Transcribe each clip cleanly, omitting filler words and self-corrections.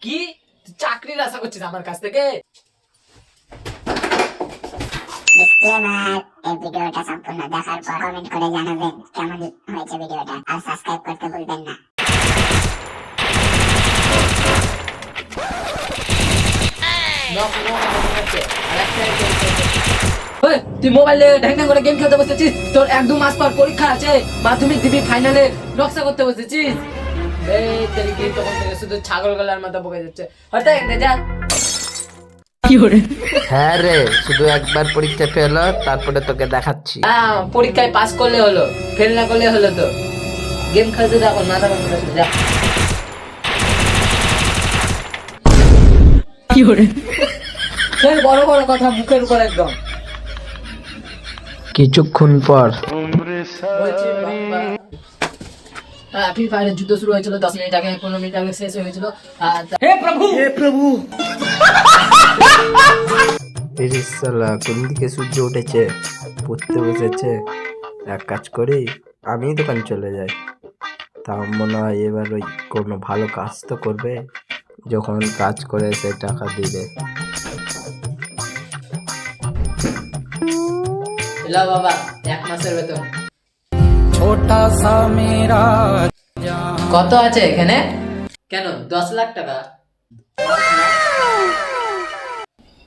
কি চাকরির আশা করছিস আমার কাছ থেকে? ডিসক্লেমার, এই ভিডিওটা সম্পূর্ণ দেখার পর কমেন্ট করে জানাবেন কেমন হয়েছে ভিডিওটা, আর সাবস্ক্রাইব করতে ভুলবেন না। তুই মোবাইলে ঢ্যাং করে গেম খেলতে বসেছিস, তোর 1-2 মাস পর পরীক্ষা আছে, মাধ্যমিক দিবি, ফাইনালে নকশা করতে বসেছিস। এই তেরি তখন থেকে শুধু ছাগল গলার মতো বকে যাচ্ছে। হয়তো যা হ্যাঁ রে, শুধু একবার পরীক্ষা ফেল, তারপরে তোকে দেখাচ্ছি। পরীক্ষায় পাস করলে হলো, ফেল না করলে হলো। তো গেম খেলতে এখন মাথা বন্ধ করে যা। কি হরে বড় বড় কথা মুখের উপর একদম। কিছুক্ষণ পর ফ্রি ফায়ারের যুদ্ধ শুরু হয়েছিল 10 মিনিট আগে, 15 মিনিট আগে শেষ হয়েছিল। হে প্রভু শালা কোন দিকে সূর্য উঠেছে, পড়তে বসেছে। এক কাজ করি, আমি দোকান চলে যাই। তা মনে হয় এবার ওই কোনো ভালো কাজ তো করবে, যখন কাজ করে সে টাকা দিবে। এলা বাবা 1 মাসের বেতন। छोटा सा मेरा কত আছে এখানে? কেন 10 লাখ টাকা?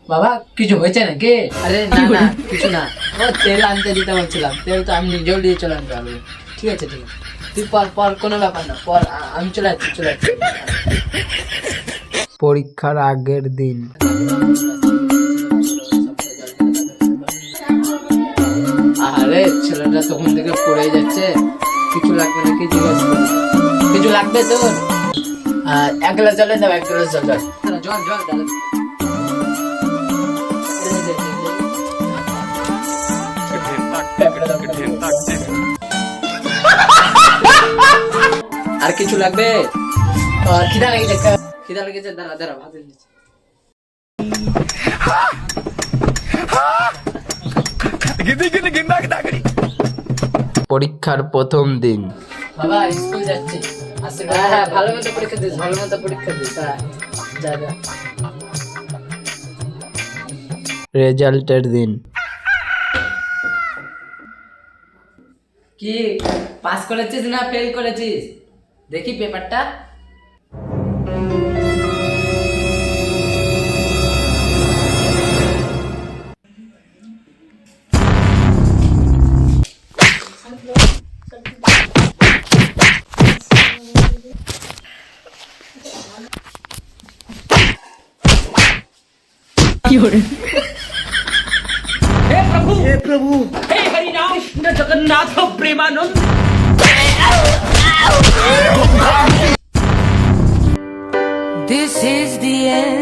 বাবা কিছু হয়েছে নাকি? আরে না না কিছু না, ও তেল আনতে দিতে বলছিলাম। তেল তো আমি নিজেও দিয়ে চলে আনতে পারবো। ঠিক আছে তুই পর কোনো ব্যাপার না, পর আমি চলে যাচ্ছি। পরীক্ষার আগের দিন আরে ছেলেটা তখন থেকে পড়ে যাচ্ছে। কিছু লাগবে নাকি জিজ্ঞেস করি? কিছু লাগবে তোর? 1 গ্লাস জল দাও, 1 গ্লাস জল। আর কিছু লাগবে? খিদা লেগেছে, দাঁড়া ভাত দিচ্ছি। পরীক্ষার প্রথম দিন বাবা স্কুল যাচ্ছি। হ্যাঁ ভালো মতো পরীক্ষা দিস। যা রেজাল্টের দিন কি পাস করেছিস না ফেল করেছিস? দেখি পেপারটা। কি হরে हे प्रभु हे Hari Ram Krishna Jagannath Premanand. This is the end.